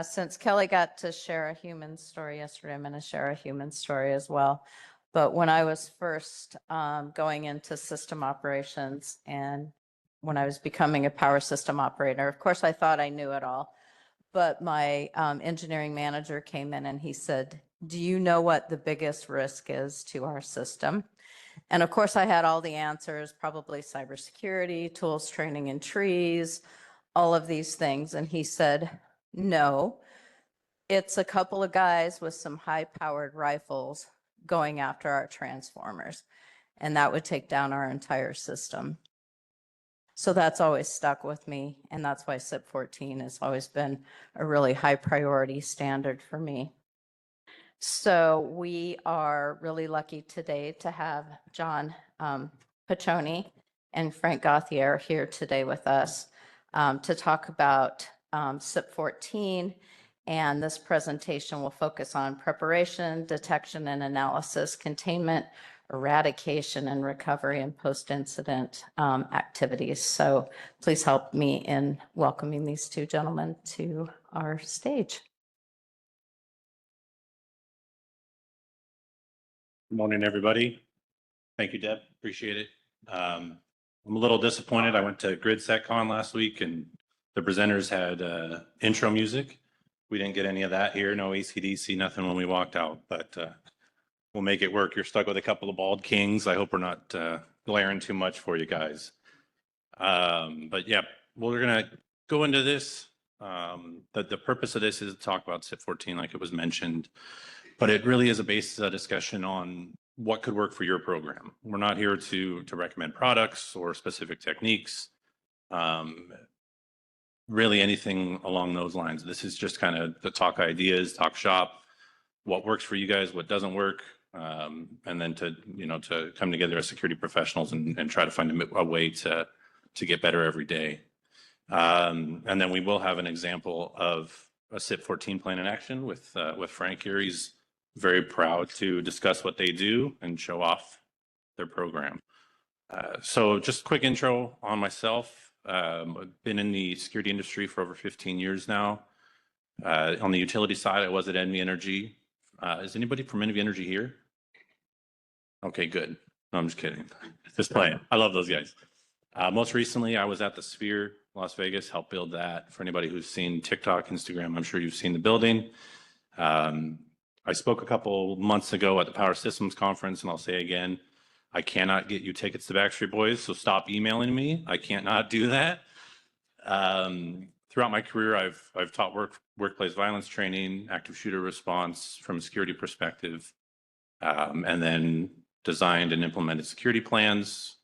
Since Kelly got to share a human story yesterday, I'm going to share a human story as well. But when I was first going into system operations and when I was becoming a power system operator, of course, I thought I knew it all. But my engineering manager came in and he said, "Do you know what the biggest risk is to our system?" And of course, I had all the answers, probably cybersecurity, tools, training, and trees, all of these things. And he said, "No, it's a couple of guys with some high-powered rifles going after our transformers, and that would take down our entire system." So that's always stuck with me, and that's why SIP 14 has always been a really high priority standard for me. So we are really lucky today to have John Piccioni and Frank Gauthier here today with us to talk about SIP 14. And this presentation will focus on preparation, detection and analysis, containment, eradication and recovery, and post-incident activities. So please help me in welcoming these two gentlemen to our stage. Good morning, everybody. Thank you, Deb. Appreciate it. I'm a little disappointed. I went to GridSecCon last week and the presenters had intro music. We didn't get any of that here. No AC/DC, nothing when we walked out, but we'll make it work. You're stuck with a couple of bald kings. I hope we're not glaring too much for you guys. But yeah, we're gonna go into this. The purpose of this is to talk about SIP 14, like it was mentioned, but it really is a basis of discussion on what could work for your program. We're not here to recommend products or specific techniques. Really anything along those lines. This is just kind of the talk ideas, talk shop, what works for you guys, what doesn't work, and then to come together as security professionals and try to find a way to get better every day. And then we will have an example of a SIP 14 plan in action with Frank here. He's very proud to discuss what they do and show off their program. So just a quick intro on myself. I've been in the security industry for over 15 years now. On the utility side, I was at NV Energy. Is anybody from NV Energy here? Okay, good. No, I'm just kidding. Just playing. I love those guys. Most recently, I was at the Sphere, Las Vegas, helped build that. For anybody who's seen TikTok, Instagram, I'm sure you've seen the building. I spoke a couple months ago at the Power Systems Conference, and I'll say again, I cannot get you tickets to Backstreet Boys, so stop emailing me. I can't not do that. Throughout my career, I've taught workplace violence training, active shooter response from a security perspective, and then designed and implemented security plans,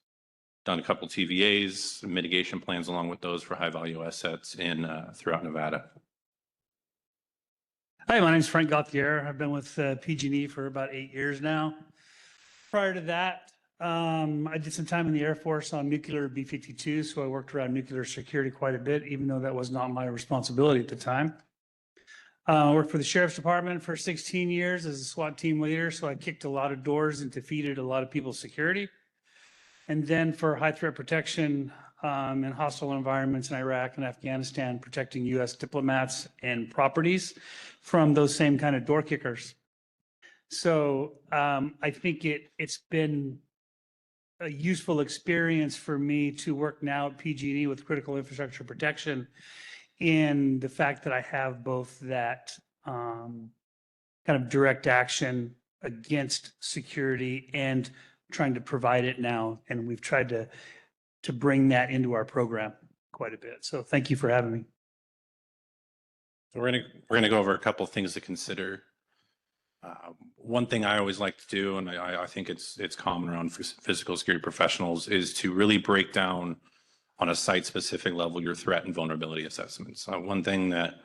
done a couple TVAs, mitigation plans along with those for high-value assets throughout Nevada. Hi, my name is Frank Gauthier. I've been with PG&E for about 8 years now. Prior to that, I did some time in the Air Force on nuclear B-52, so I worked around nuclear security quite a bit, even though that was not my responsibility at the time. I worked for the Sheriff's Department for 16 years as a SWAT team leader, so I kicked a lot of doors and defeated a lot of people's security. And then for high threat protection in hostile environments in Iraq and Afghanistan, protecting U.S. diplomats and properties from those same kind of door kickers. So I think it's been a useful experience for me to work now at PG&E with critical infrastructure protection in the fact that I have both that kind of direct action against security and trying to provide it now. And we've tried to bring that into our program quite a bit. So thank you for having me. So we're gonna go over a couple of things to consider. One thing I always like to do, and I think it's common around physical security professionals, is to really break down on a site-specific level your threat and vulnerability assessments. One thing that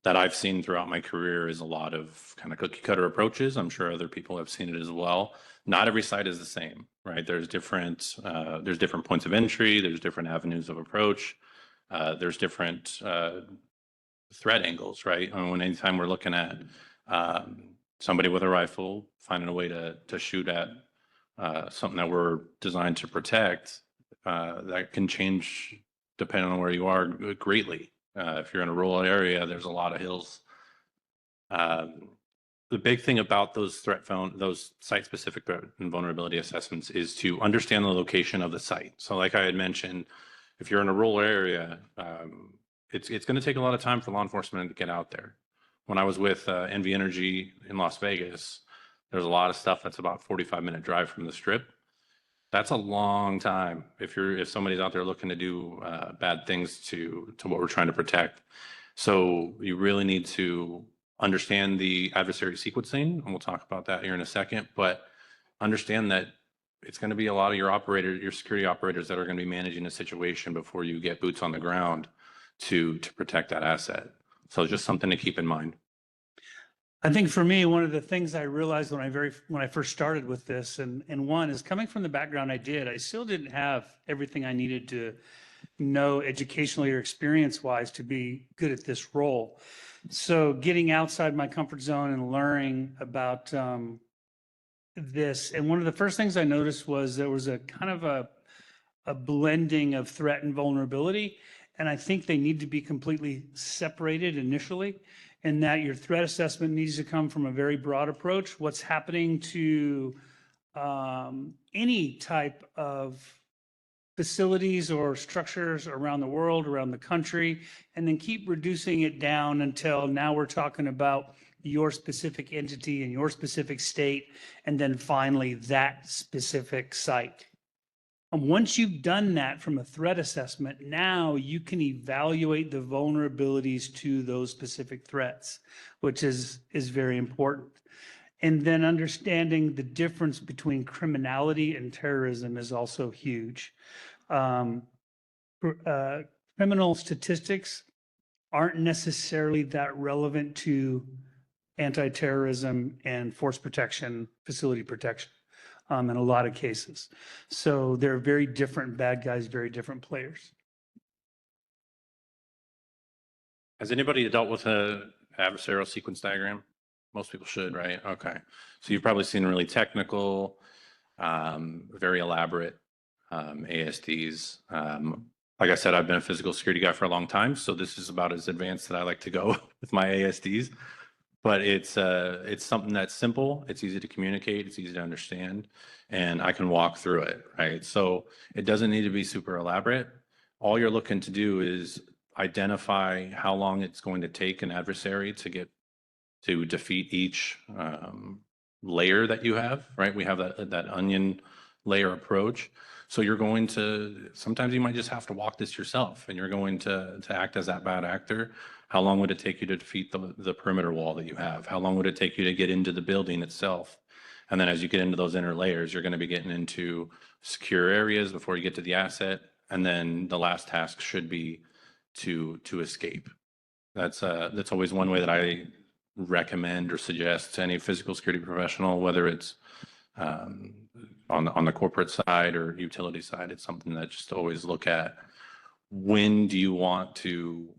I've seen throughout my career is a lot of kind of cookie-cutter approaches. I'm sure other people have seen it as well. Not every site is the same, right? There's different points of entry. There's different avenues of approach. There's different threat angles, right? Anytime we're looking at somebody with a rifle finding a way to shoot at something that we're designed to protect, that can change depending on where you are greatly, If you're in a rural area, there's a lot of hills. The big thing about those site-specific and vulnerability assessments is to understand the location of the site. So like I had mentioned, if you're in a rural area, it's going to take a lot of time for law enforcement to get out there. When I was with NV Energy in Las Vegas, there's a lot of stuff that's about 45-minute drive from the strip. That's a long time if somebody's out there looking to do bad things to what we're trying to protect. So you really need to understand the adversary sequencing, and we'll talk about that here in a second, but understand that it's going to be a lot of your security operators that are going to be managing a situation before you get boots on the ground to protect that asset. So just something to keep in mind. I think for me, one of the things I realized when I first started with this, and one is coming from the background I did, I still didn't have everything I needed to know educationally or experience-wise to be good at this role. So getting outside my comfort zone and learning about this, and one of the first things I noticed was there was a kind of a blending of threat and vulnerability, and I think they need to be completely separated initially, and that your threat assessment needs to come from a very broad approach. What's happening to any type of facilities or structures around the world, around the country, and then keep reducing it down until now we're talking about your specific entity and your specific state, and then finally that specific site. And once you've done that from a threat assessment, now you can evaluate the vulnerabilities to those specific threats, which is very important. And then understanding the difference between criminality and terrorism is also huge. Criminal statistics aren't necessarily that relevant to anti-terrorism and force protection, facility protection. In a lot of cases. So they're very different bad guys, very different players. Has anybody dealt with a adversarial sequence diagram? Most people should, right? Okay. So you've probably seen really technical, very elaborate ASDs. Like I said, I've been a physical security guy for a long time, so this is about as advanced that I like to go with my ASDs. But it's something that's simple, it's easy to communicate, it's easy to understand, and I can walk through it, right? So it doesn't need to be super elaborate. All you're looking to do is identify how long it's going to take an adversary to defeat each layer that you have, right? We have that onion layer approach. So you're going to, sometimes you might just have to walk this yourself, and you're going to act as that bad actor. How long would it take you to defeat the perimeter wall that you have? How long would it take you to get into the building itself? And then as you get into those inner layers, you're going to be getting into secure areas before you get to the asset. And then the last task should be to escape. That's always one way that I recommend or suggest to any physical security professional, whether it's on the corporate side or utility side. It's something that just always look at, when do you want to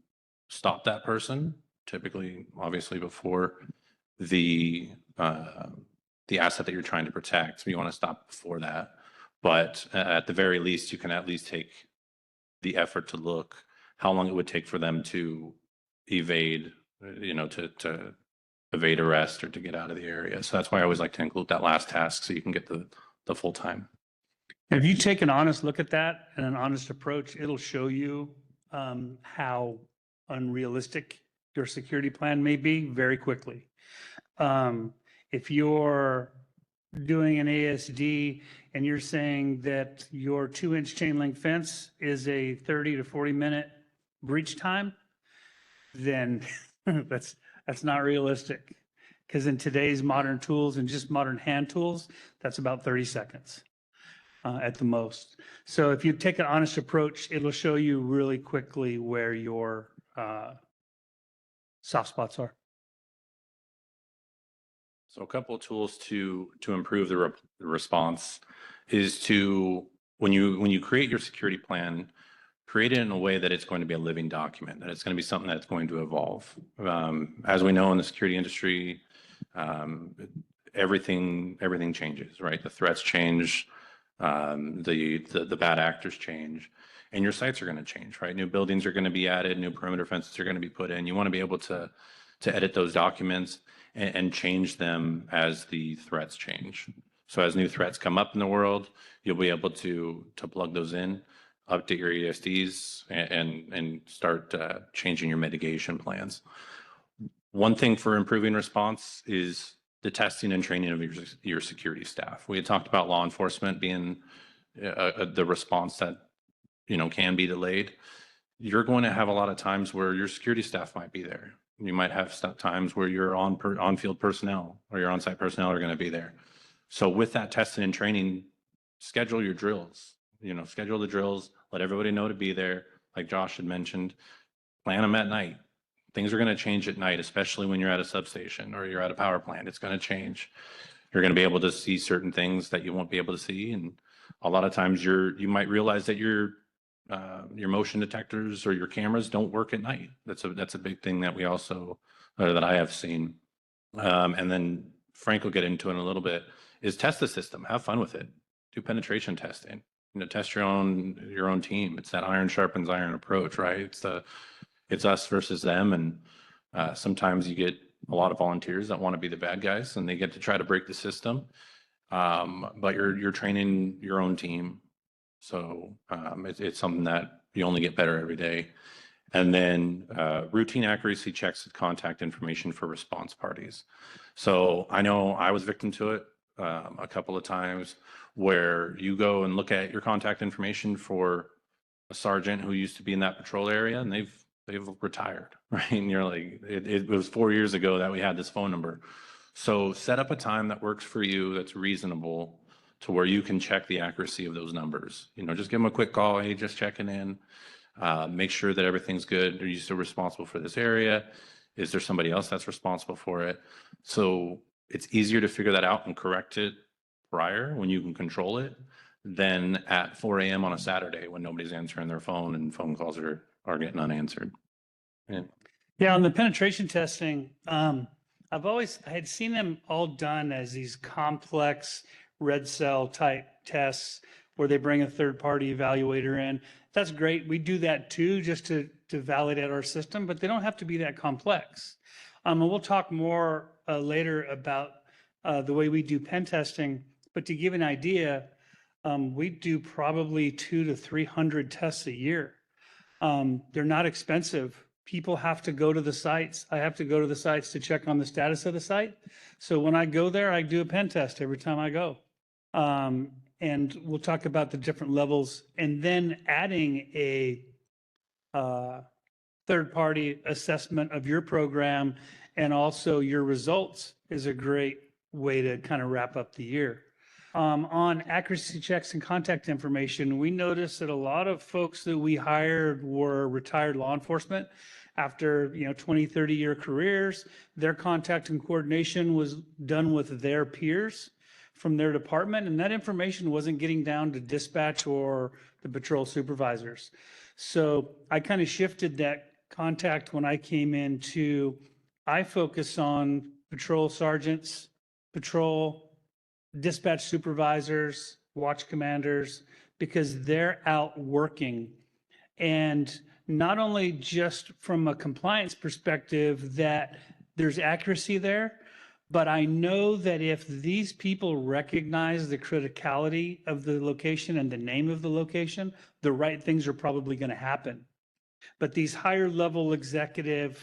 stop that person? Typically, obviously, before the asset that you're trying to protect. So you want to stop before that. But at the very least, you can at least take the effort to look how long it would take for them to evade, to evade arrest or to get out of the area. So that's why I always like to include that last task, so you can get the full time. If you take an honest look at that and an honest approach, it'll show you how unrealistic your security plan may be very quickly. If you're doing an ASD and you're saying that your 2-inch chain link fence is a 30 to 40 minute breach time, then that's not realistic. Because in today's modern tools and just modern hand tools, that's about 30 seconds at the most. So if you take an honest approach, it'll show you really quickly where your soft spots are. So a couple of tools to improve the response is to, when you create your security plan, create it in a way that it's going to be a living document, that it's going to be something that's going to evolve. As we know in the security industry, everything changes, right? The threats change, the bad actors change. and your sites are going to change, right? New buildings are going to be added, new perimeter fences are going to be put in. You want to be able to edit those documents and change them as the threats change. So as new threats come up in the world, you'll be able to plug those in, update your ESDs, and start changing your mitigation plans. One thing for improving response is the testing and training of your security staff. We had talked about law enforcement being the response that, you know, can be delayed. You're going to have a lot of times where your security staff might be there. You might have times where your on-field personnel or your on-site personnel are going to be there. So with that testing and training, schedule your drills. You know, schedule the drills. Let everybody know to be there. Like Josh had mentioned, plan them at night. Things are going to change at night, especially when you're at a substation or you're at a power plant. It's going to change. You're going to be able to see certain things that you won't be able to see, and a lot of times you might realize that your motion detectors or your cameras don't work at night. That's a big thing that we also that I have seen. And then Frank will get into it in a little bit. Is test the system. Have fun with it. Do penetration testing. You know, test your own team. It's that iron sharpens iron approach, right? It's us versus them, and sometimes you get a lot of volunteers that want to be the bad guys, and they get to try to break the system. But you're training your own team, so it's something that you only get better every day. And then routine accuracy checks with contact information for response parties. So I know I was victim to it a couple of times, where you go and look at your contact information for a sergeant who used to be in that patrol area, and they've retired, right? And you're like, it was 4 years ago that we had this phone number. So set up a time that works for you, that's reasonable, to where you can check the accuracy of those numbers. You know, just give them a quick call. Hey, just checking in. Make sure that everything's good. Are you still responsible for this area? Is there somebody else that's responsible for it? So it's easier to figure that out and correct it prior when you can control it than at 4 a.m. on a Saturday when nobody's answering their phone and phone calls are getting unanswered. Yeah, on the penetration testing, I had seen them all done as these complex red cell type tests where they bring a third party evaluator in. That's great. We do that too, just to validate our system, but they don't have to be that complex. And we'll talk more later about the way we do pen testing, but to give an idea, we do probably 200 to 300 tests a year. They're not expensive. People have to go to the sites. I have to go to the sites to check on the status of the site. So when I go there, I do a pen test every time I go. And we'll talk about the different levels, and then adding a third-party assessment of your program and also your results is a great way to kind of wrap up the year. On accuracy checks and contact information, we noticed that a lot of folks that we hired were retired law enforcement after, 20, 30-year careers. Their contact and coordination was done with their peers from their department, and that information wasn't getting down to dispatch or the patrol supervisors. So I kind of shifted that contact when I came in to, I focus on patrol sergeants, patrol dispatch supervisors, watch commanders, because they're out working. And not only just from a compliance perspective that there's accuracy there, but I know that if these people recognize the criticality of the location and the name of the location, the right things are probably going to happen. But these higher level executive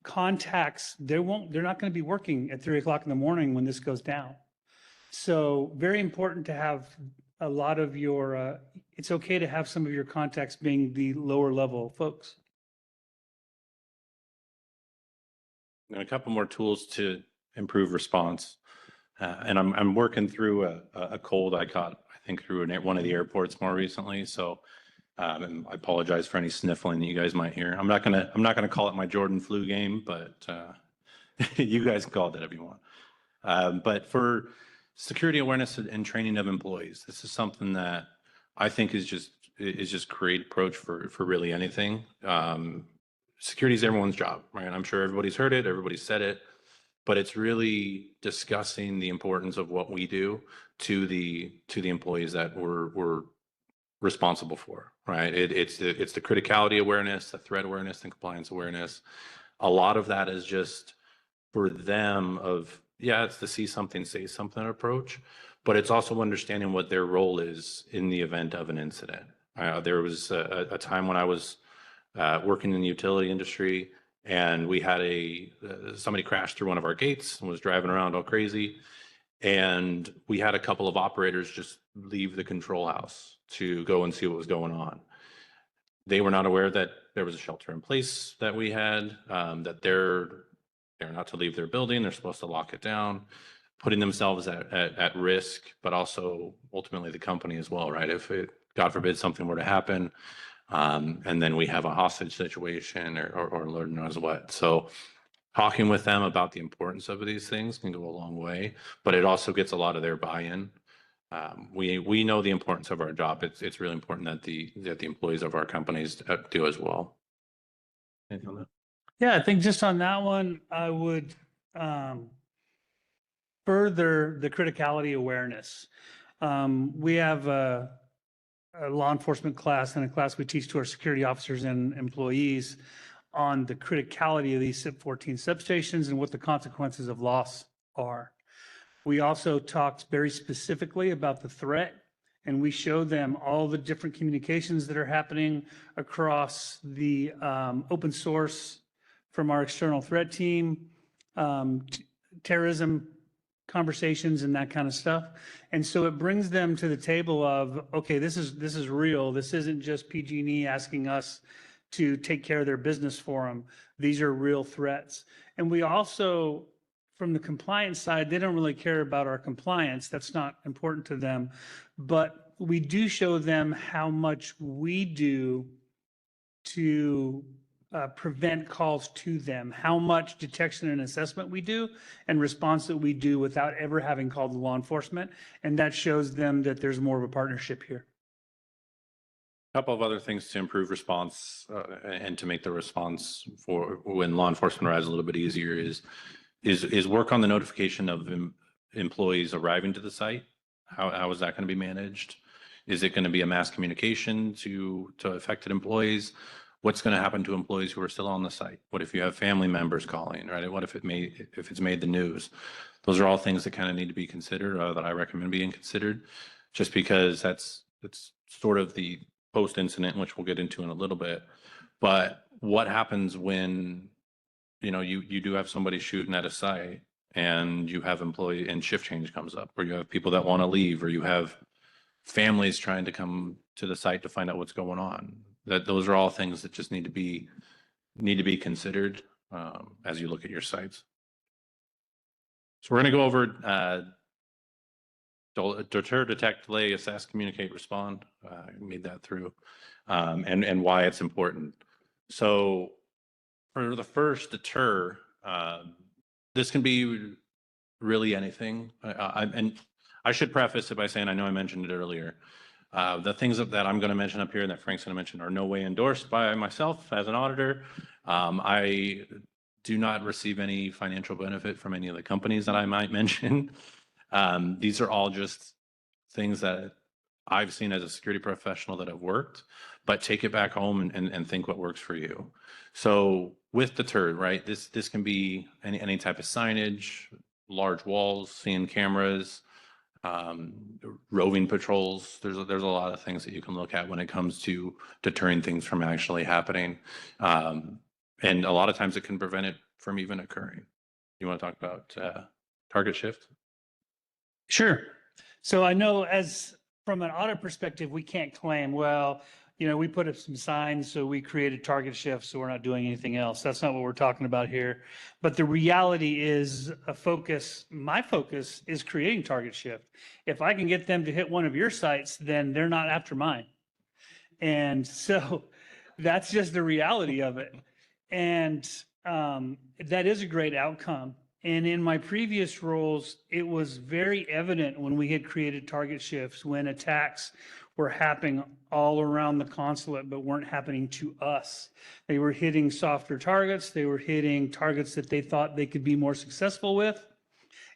contacts, they're not going to be working at 3 o'clock in the morning when this goes down. So very important to have a lot of your, it's okay to have some of your contacts being the lower level folks. And a couple more tools to improve response. And I'm working through a cold I caught, I think, through one of the airports more recently. So and I apologize for any sniffling that you guys might hear. I'm not gonna call it my Jordan flu game, but you guys can call it that if you want. But for security awareness and training of employees, this is something that I think is just great approach for really anything. Security is everyone's job, right? I'm sure everybody's heard it, everybody's said it, but it's really discussing the importance of what we do to the employees that we're responsible for, right? It's the criticality awareness, the threat awareness, and compliance awareness. A lot of that is just for them of, yeah, it's the see something, say something approach, but it's also understanding what their role is in the event of an incident. There was a time when I was working in the utility industry, and we had somebody crashed through one of our gates and was driving around all crazy. And we had a couple of operators just leave the control house to go and see what was going on. They were not aware that there was a shelter in place that we had, that they're not to leave their building. They're supposed to lock it down, putting themselves at risk, but also ultimately the company as well, right? If it, God forbid, something were to happen, and then we have a hostage situation or Lord knows what. So talking with them about the importance of these things can go a long way, but it also gets a lot of their buy-in. We know the importance of our job. It's really important that the employees of our companies do as well. Anything on that? Yeah, I think just on that one, I would further the criticality awareness. We have a law enforcement class and a class we teach to our security officers and employees on the criticality of these SIP 14 substations and what the consequences of loss are. We also talked very specifically about the threat, and we showed them all the different communications that are happening across the open source from our external threat team, terrorism conversations and that kind of stuff. And so it brings them to the table of, okay, this is real. This isn't just PG&E asking us to take care of their business for them. These are real threats. And we also, from the compliance side, they don't really care about our compliance. That's not important to them. But we do show them how much we do to prevent calls to them, how much detection and assessment we do and response that we do without ever having called law enforcement. And that shows them that there's more of a partnership here. A couple of other things to improve response and to make the response for when law enforcement arrives a little bit easier is work on the notification of employees arriving to the site. How is that going to be managed? Is it going to be a mass communication to affected employees? What's going to happen to employees who are still on the site? What if you have family members calling, right? What if it's made the news? Those are all things that kind of need to be considered, that I recommend being considered, just because that's sort of the post-incident, which we'll get into in a little bit. But what happens when, you do have somebody shooting at a site and you have employee and shift change comes up, or you have people that want to leave, or you have families trying to come to the site to find out what's going on? Those are all things that just need to be considered as you look at your sites. So we're going to go over deter, detect, delay, assess, communicate, respond. I made that through, and why it's important. So for the first, deter, this can be really anything. And I should preface it by saying, I know I mentioned it earlier. The things that I'm going to mention up here and that Frank's going to mention are no way endorsed by myself as an auditor. I do not receive any financial benefit from any of the companies that I might mention. These are all just things that I've seen as a security professional that have worked, but take it back home and think what works for you. So with deter, right, this can be any type of signage, large walls, seeing cameras, roving patrols. There's a lot of things that you can look at when it comes to deterring things from actually happening. And a lot of times it can prevent it from even occurring. You want to talk about target shift? Sure. So I know from an audit perspective, we can't claim, well, we put up some signs, so we created target shifts, so we're not doing anything else. That's not what we're talking about here. But the reality is my focus is creating target shift. If I can get them to hit one of your sites, then they're not after mine. And so that's just the reality of it. And that is a great outcome. And in my previous roles, it was very evident when we had created target shifts, when attacks were happening all around the consulate, but weren't happening to us. They were hitting softer targets. They were hitting targets that they thought they could be more successful with.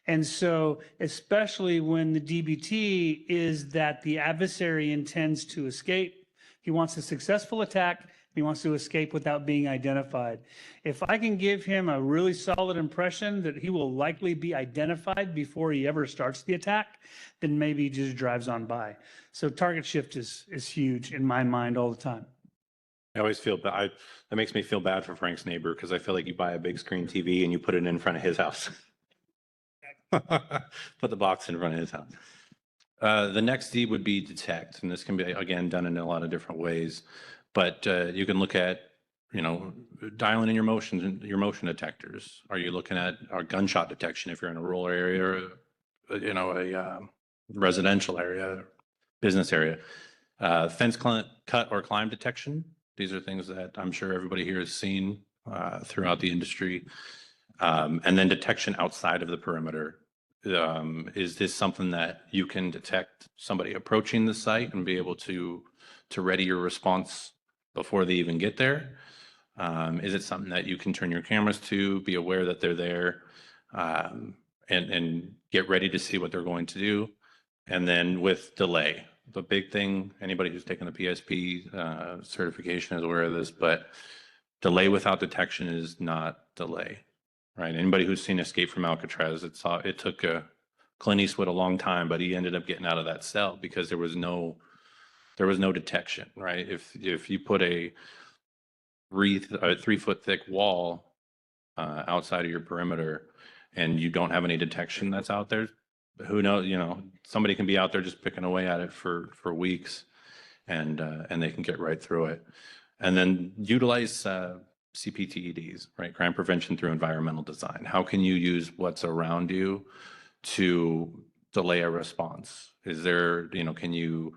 And so, especially when the DBT is that the adversary intends to escape, he wants a successful attack, he wants to escape without being identified. If I can give him a really solid impression that he will likely be identified before he ever starts the attack, then maybe he just drives on by. So target shift is huge in my mind all the time. I always feel bad. That makes me feel bad for Frank's neighbor because I feel like you buy a big screen TV and you put it in front of his house. Put the box in front of his house. The next D would be detect, and this can be, again, done in a lot of different ways. But you can look at, dialing in your motion detectors. Are you looking at our gunshot detection if you're in a rural area, or, a residential area, business area? Fence cut or climb detection. These are things that I'm sure everybody here has seen throughout the industry. And then detection outside of the perimeter. Is this something that you can detect somebody approaching the site and be able to ready your response before they even get there? Is it something that you can turn your cameras to, be aware that they're there, and get ready to see what they're going to do? And then with delay, the big thing, anybody who's taken the PSP certification is aware of this, but delay without detection is not delay, right? Anybody who's seen Escape from Alcatraz, it took Clint Eastwood a long time, but he ended up getting out of that cell because there was no detection, right? If you put a 3-foot thick wall outside of your perimeter and you don't have any detection that's out there, who knows, somebody can be out there just picking away at it for weeks and they can get right through it. And then utilize CPTEDs, right? Crime prevention through environmental design. How can you use what's around you to delay a response? Is there, can you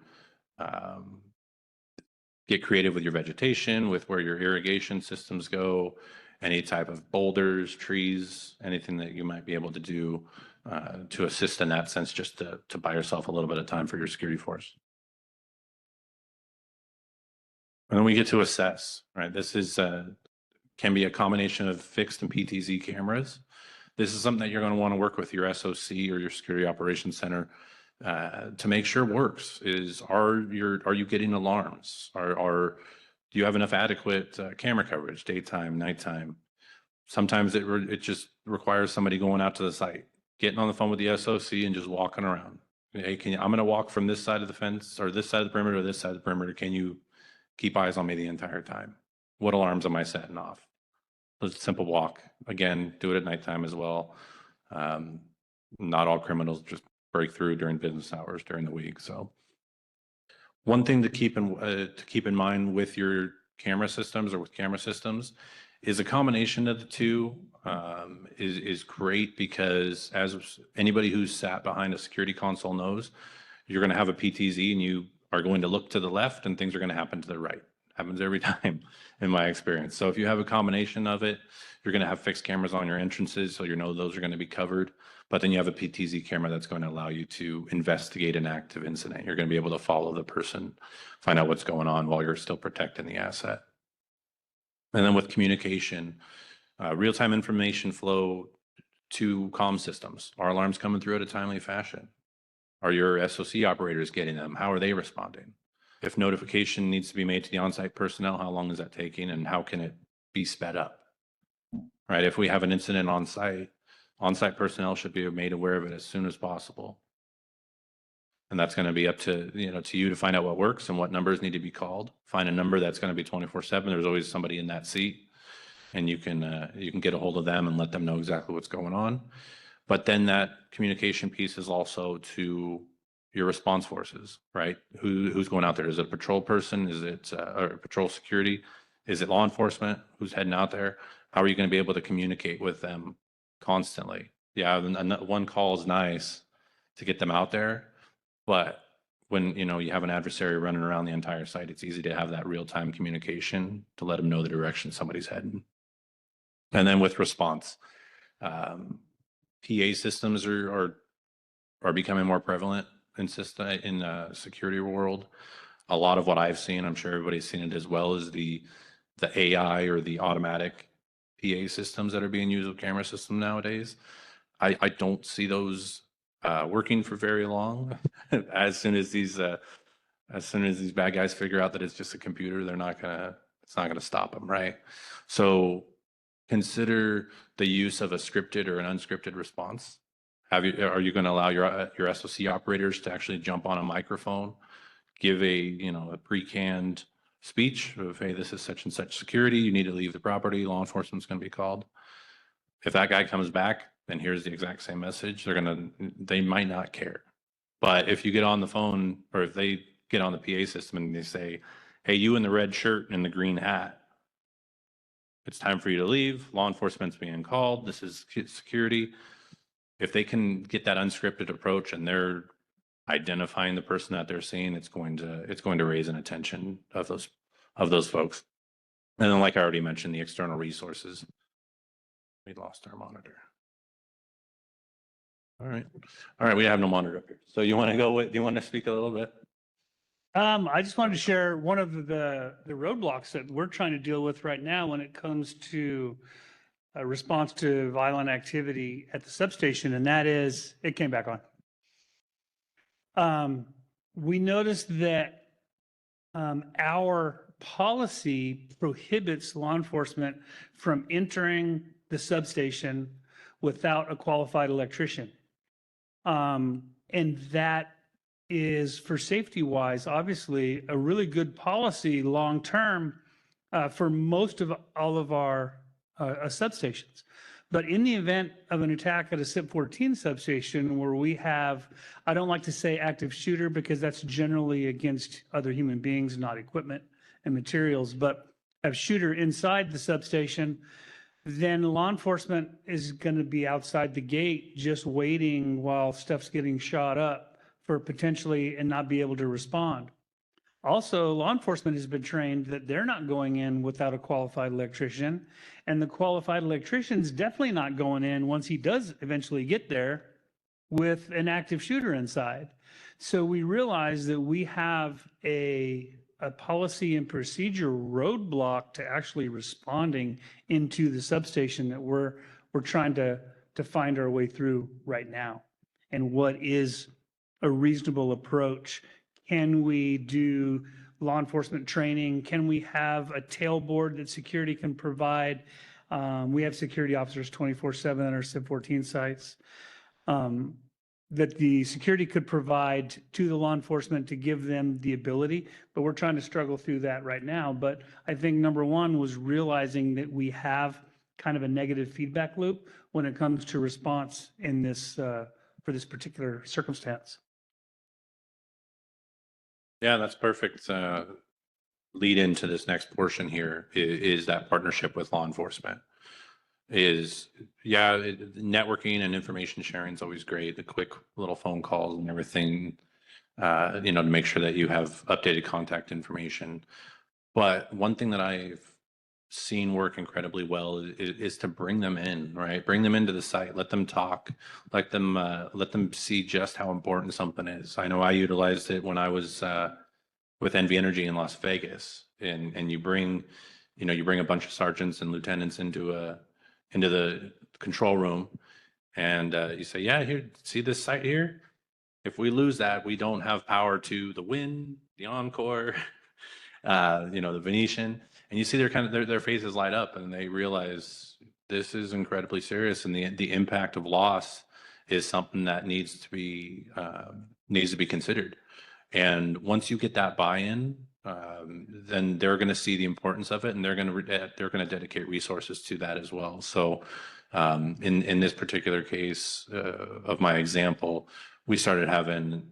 get creative with your vegetation, with where your irrigation systems go, any type of boulders, trees, anything that you might be able to do to assist in that sense, just to buy yourself a little bit of time for your security force. And then we get to assess, right? This is can be a combination of fixed and PTZ cameras. This is something that you're going to want to work with your SOC or your security operations center to make sure works. Are you getting alarms? Do you have enough adequate camera coverage, daytime, nighttime? Sometimes it just requires somebody going out to the site, getting on the phone with the SOC and just walking around. Hey, I'm going to walk from this side of the fence or this side of the perimeter or this side of the perimeter. Can you keep eyes on me the entire time? What alarms am I setting off? Just a simple walk. Again, do it at nighttime as well. Not all criminals just break through during business hours during the week. So one thing to keep in mind with your camera systems or with camera systems is a combination of the two is great, because as anybody who's sat behind a security console knows, you're going to have a PTZ and you are going to look to the left and things are going to happen to the right. Happens every time in my experience. So if you have a combination of it, you're going to have fixed cameras on your entrances, so those are going to be covered. But then you have a PTZ camera that's going to allow you to investigate an active incident. You're going to be able to follow the person, find out what's going on while you're still protecting the asset. And then with communication, real-time information flow to comm systems. Are alarms coming through at a timely fashion? Are your SOC operators getting them? How are they responding? If notification needs to be made to the on-site personnel, how long is that taking and how can it be sped up? Right? If we have an incident on-site personnel should be made aware of it as soon as possible. And that's going to be up to, to you to find out what works and what numbers need to be called. Find a number that's going to be 24/7. There's always somebody in that seat, and you can get a hold of them and let them know exactly what's going on. But then that communication piece is also to your response forces, right? Who's going out there? Is it a patrol person? Is it or patrol security? Is it law enforcement? Who's heading out there? How are you going to be able to communicate with them constantly? Yeah, one call is nice to get them out there, but when you have an adversary running around the entire site, it's easy to have that real-time communication to let them know the direction somebody's heading. And then with response, PA systems are becoming more prevalent in the security world. A lot of what I've seen, I'm sure everybody's seen it as well, is the AI or the automatic PA systems that are being used with camera systems nowadays. I don't see those working for very long. As soon as these bad guys figure out that it's just a computer, it's not gonna stop them, right? So consider the use of a scripted or an unscripted response. Are you going to allow your SOC operators to actually jump on a microphone, give a pre-canned speech of, hey, this is such and such security, you need to leave the property, law enforcement's going to be called. If that guy comes back and here's the exact same message, they might not care. But if you get on the phone, or if they get on the PA system and they say, hey, you in the red shirt and the green hat, it's time for you to leave. Law enforcement's being called. This is security. If they can get that unscripted approach and they're identifying the person that they're seeing, it's going to raise an attention of those folks. And then, like I already mentioned, the external resources. We lost our monitor. All right. We have no monitor up here. So you want to go with? Do you want to speak a little bit? I just wanted to share one of the roadblocks that we're trying to deal with right now when it comes to a response to violent activity at the substation, and that is, it came back on. We noticed that our policy prohibits law enforcement from entering the substation without a qualified electrician. And that is, for safety wise, obviously a really good policy long term for most of all of our substations. But in the event of an attack at a SIP 14 substation where we have, I don't like to say active shooter because that's generally against other human beings, not equipment and materials, but a shooter inside the substation, then law enforcement is going to be outside the gate just waiting while stuff's getting shot up for potentially and not be able to respond. Also, law enforcement has been trained that they're not going in without a qualified electrician, and the qualified electrician's definitely not going in once he does eventually get there with an active shooter inside. So we realize that we have a policy and procedure roadblock to actually responding into the substation that we're trying to find our way through right now. And what is a reasonable approach? Can we do law enforcement training? Can we have a tailboard that security can provide? We have security officers 24/7 on our SIP 14 sites that the security could provide to the law enforcement to give them the ability, but we're trying to struggle through that right now. But I think number one was realizing that we have kind of a negative feedback loop when it comes to response in this for this particular circumstance. Yeah, that's perfect. Lead into this next portion here is that partnership with law enforcement. Networking and information sharing is always great. The quick little phone calls and everything, to make sure that you have updated contact information. But one thing that I've seen work incredibly well is to bring them in, right? Bring them into the site, let them talk, let them see just how important something is. I know I utilized it when I was with NV Energy in Las Vegas, and you bring a bunch of sergeants and lieutenants into the control room, and you say, yeah, here, see this site here? If we lose that, we don't have power to the Wind, the Encore, the Venetian. And you see their faces light up, and they realize this is incredibly serious, and the impact of loss is something that needs to be considered. And once you get that buy-in, then they're going to see the importance of it, and they're going to dedicate resources to that as well. So, in this particular case of my example, we started having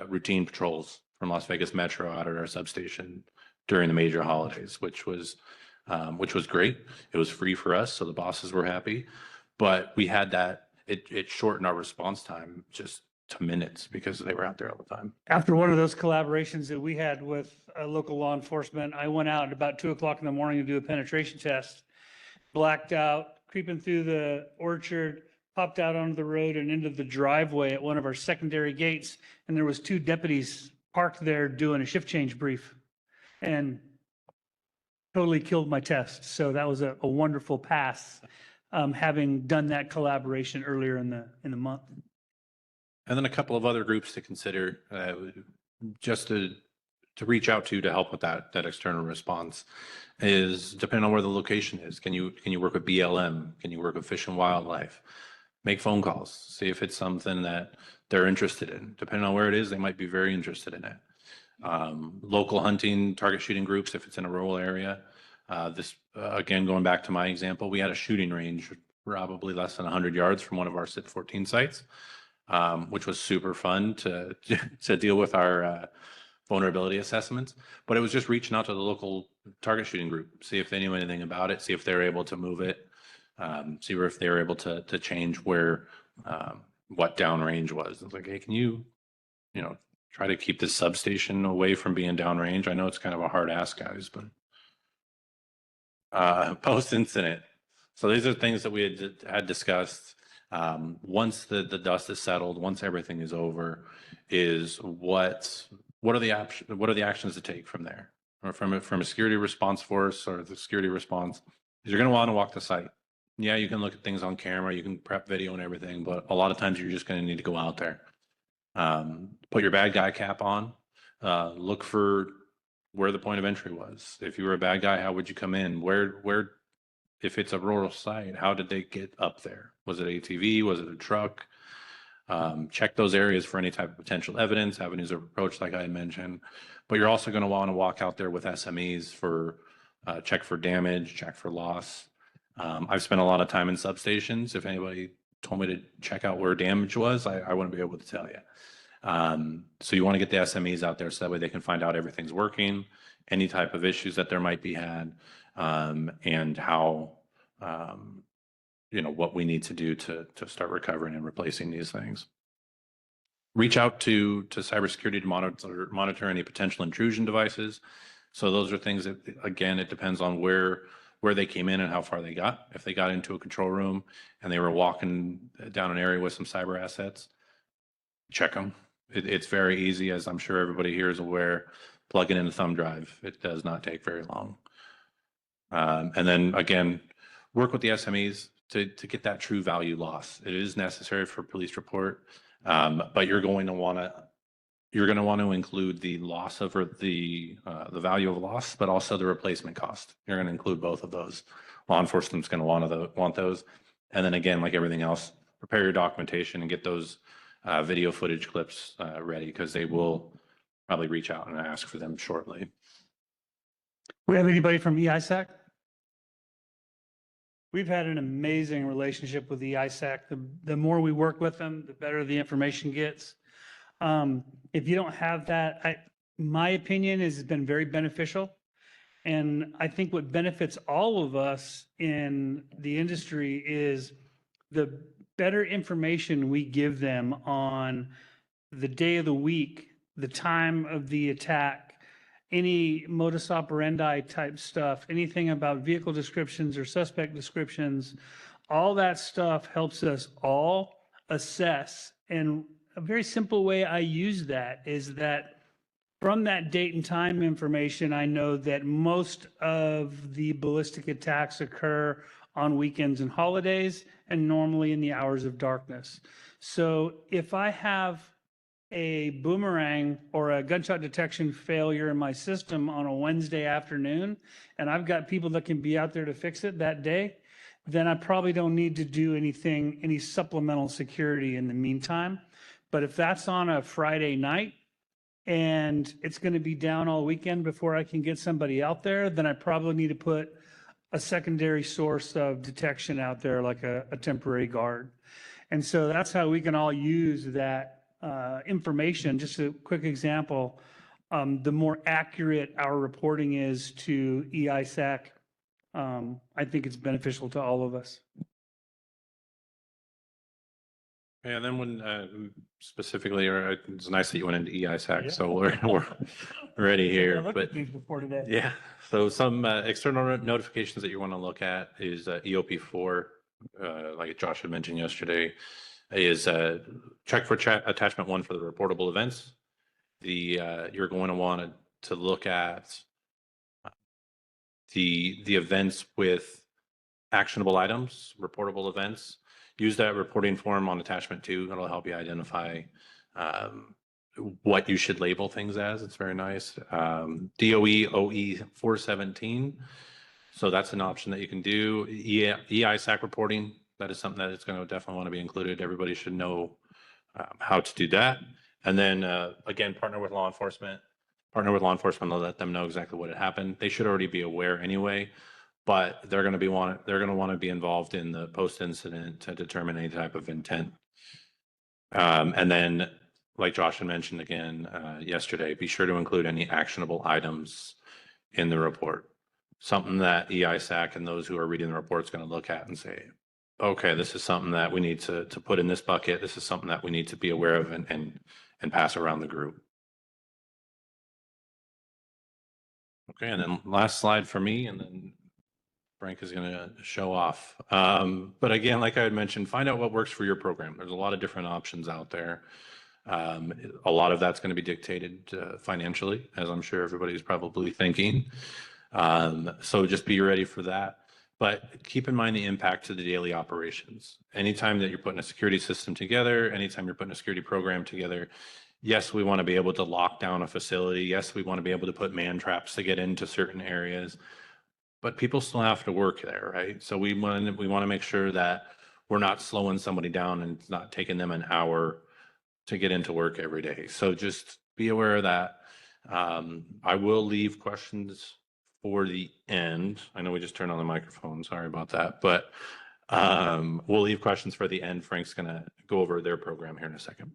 routine patrols from Las Vegas Metro out at our substation during the major holidays, which was great. It was free for us, so the bosses were happy. But we had that, it shortened our response time just to minutes because they were out there all the time. After one of those collaborations that we had with local law enforcement, I went out at about 2:00 in the morning to do a penetration test, blacked out, creeping through the orchard, popped out onto the road and into the driveway at one of our secondary gates. And there was 2 deputies parked there doing a shift change brief, and totally killed my test. So that was a wonderful pass. having done that collaboration earlier in the month. And then a couple of other groups to consider, just to reach out to help with that external response is depending on where the location is. Can you work with BLM? Can you work with Fish and Wildlife? Make phone calls, see if it's something that they're interested in. Depending on where it is, they might be very interested in it. Local hunting, target shooting groups, if it's in a rural area. Again, going back to my example, we had a shooting range probably less than 100 yards from one of our SIP 14 sites, which was super fun to deal with our vulnerability assessments. But it was just reaching out to the local target shooting group, see if they knew anything about it, see if they were able to move it, see if they were able to change where what downrange was. It's like, hey, can you try to keep this substation away from being downrange? I know it's kind of a hard ask, guys, but post-incident. So these are things that we had discussed. Once the dust is settled, once everything is over, is what are the actions to take from there? Or from a security response force or the security response, is you're going to want to walk the site. Yeah, you can look at things on camera, you can prep video and everything, but a lot of times you're just going to need to go out there. Put your bad guy cap on, look for where the point of entry was. If you were a bad guy, how would you come in? Where, if it's a rural site, how did they get up there? Was it ATV? Was it a truck? Check those areas for any type of potential evidence, avenues of approach, like I had mentioned. But you're also going to want to walk out there with SMEs for check for damage, check for loss. I've spent a lot of time in substations. If anybody told me to check out where damage was, I wouldn't be able to tell you. So you want to get the SMEs out there so that way they can find out everything's working, any type of issues that there might be had, and how, what we need to do to start recovering and replacing these things. Reach out to cybersecurity to monitor any potential intrusion devices. So those are things that, again, it depends on where they came in and how far they got. If they got into a control room and they were walking down an area with some cyber assets, check them. It's very easy, as I'm sure everybody here is aware. Plug it in a thumb drive. It does not take very long. And then again, work with the SMEs to get that true value loss. It is necessary for police report, but you're going to want to include the loss of the value of loss, but also the replacement cost. You're going to include both of those. Law enforcement's going to want those. And then again, like everything else, prepare your documentation and get those video footage clips ready, because they will probably reach out and ask for them shortly. We have anybody from EISAC? We've had an amazing relationship with the EISAC. The more we work with them, the better the information gets. If you don't have that, my opinion is it's been very beneficial. And I think what benefits all of us in the industry is the better information we give them on the day of the week, the time of the attack, any modus operandi type stuff, anything about vehicle descriptions or suspect descriptions, all that stuff helps us all assess. And a very simple way I use that is that from that date and time information, I know that most of the ballistic attacks occur on weekends and holidays, and normally in the hours of darkness. So if I have a boomerang or a gunshot detection failure in my system on a Wednesday afternoon, and I've got people that can be out there to fix it that day, then I probably don't need to do any supplemental security in the meantime. But if that's on a Friday night and it's going to be down all weekend before I can get somebody out there, then I probably need to put a secondary source of detection out there, like a temporary guard. And so that's how we can all use that information. Just a quick example, the more accurate our reporting is to EISAC, I think it's beneficial to all of us. Yeah, and then when specifically, it's nice that you went into EISAC, Yeah. so we're ready here. But Before today. yeah, so some external notifications that you want to look at is EOP4, like Josh had mentioned yesterday, is check for attachment 1 for the reportable events. You're going to want to look at the events with actionable items, reportable events. Use that reporting form on attachment 2. It'll help you identify what you should label things as. It's very nice. DOE OE 417. So that's an option that you can do. EISAC reporting, that is something that is going to definitely want to be included. Everybody should know how to do that. And then again, partner with law enforcement. Partner with law enforcement to let them know exactly what had happened. They should already be aware anyway, but they're going to want to be involved in the post-incident to determine any type of intent. And then, like Josh had mentioned again yesterday, be sure to include any actionable items in the report. Something that EISAC and those who are reading the report is going to look at and say, okay, this is something that we need to put in this bucket. This is something that we need to be aware of and pass around the group. Okay, and then last slide for me, and then Frank is going to show off. But again, like I had mentioned, find out what works for your program. There's a lot of different options out there. A lot of that's going to be dictated financially, as I'm sure everybody's probably thinking. So just be ready for that. But keep in mind the impact to the daily operations. Anytime that you're putting a security system together, anytime you're putting a security program together, yes, we want to be able to lock down a facility. Yes, we want to be able to put man traps to get into certain areas, but people still have to work there, right? So we want to make sure that we're not slowing somebody down and it's not taking them an hour to get into work every day. So just be aware of that. I will leave questions for the end. I know we just turned on the microphone. Sorry about that, but we'll leave questions for the end. Frank's going to go over their program here in a second.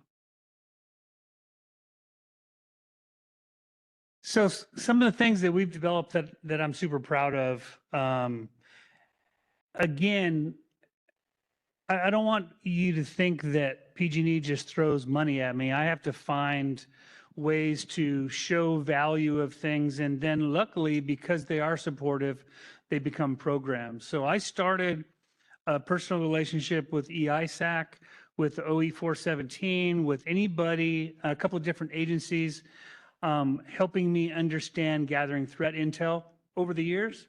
So some of the things that we've developed that I'm super proud of, again, I don't want you to think that PG&E just throws money at me. I have to find ways to show value of things. And then luckily, because they are supportive, they become programs. So I started a personal relationship with EISAC, with OE 417, with anybody, a couple of different agencies, helping me understand gathering threat intel over the years,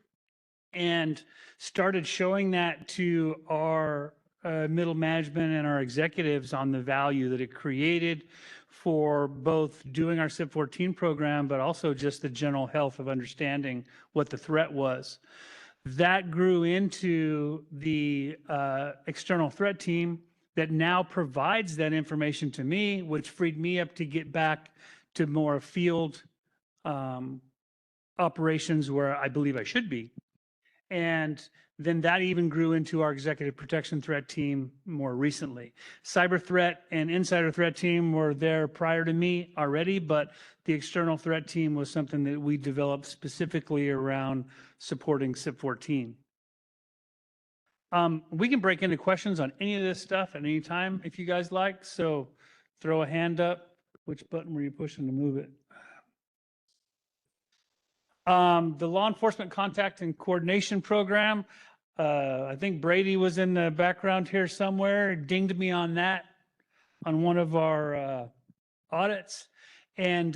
and started showing that to our middle management and our executives on the value that it created for both doing our CIP 14 program, but also just the general health of understanding what the threat was. That grew into the external threat team that now provides that information to me, which freed me up to get back to more field operations where I believe I should be. And then that even grew into our executive protection threat team more recently. Cyber threat and insider threat team were there prior to me already, but the external threat team was something that we developed specifically around supporting CIP 14. We can break into questions on any of this stuff at any time if you guys like. So throw a hand up. Which button were you pushing to move it? The law enforcement contact and coordination program. I think Brady was in the background here somewhere, dinged me on that on one of our audits. And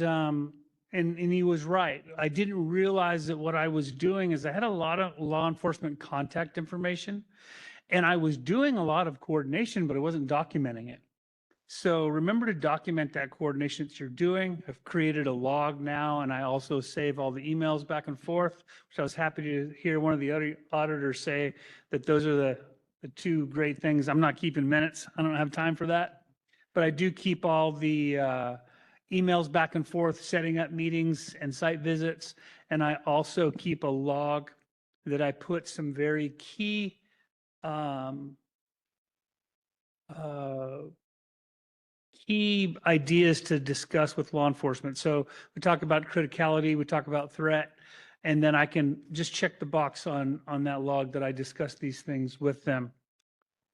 he was right. I didn't realize that what I was doing is I had a lot of law enforcement contact information, and I was doing a lot of coordination, but I wasn't documenting it. So remember to document that coordination that you're doing. I've created a log now, and I also save all the emails back and forth, which I was happy to hear one of the other auditors say that those are the two great things. I'm not keeping minutes. I don't have time for that. But I do keep all the emails back and forth, setting up meetings and site visits. And I also keep a log that I put some very key key ideas to discuss with law enforcement. So we talk about criticality, we talk about threat, and then I can just check the box on that log that I discussed these things with them.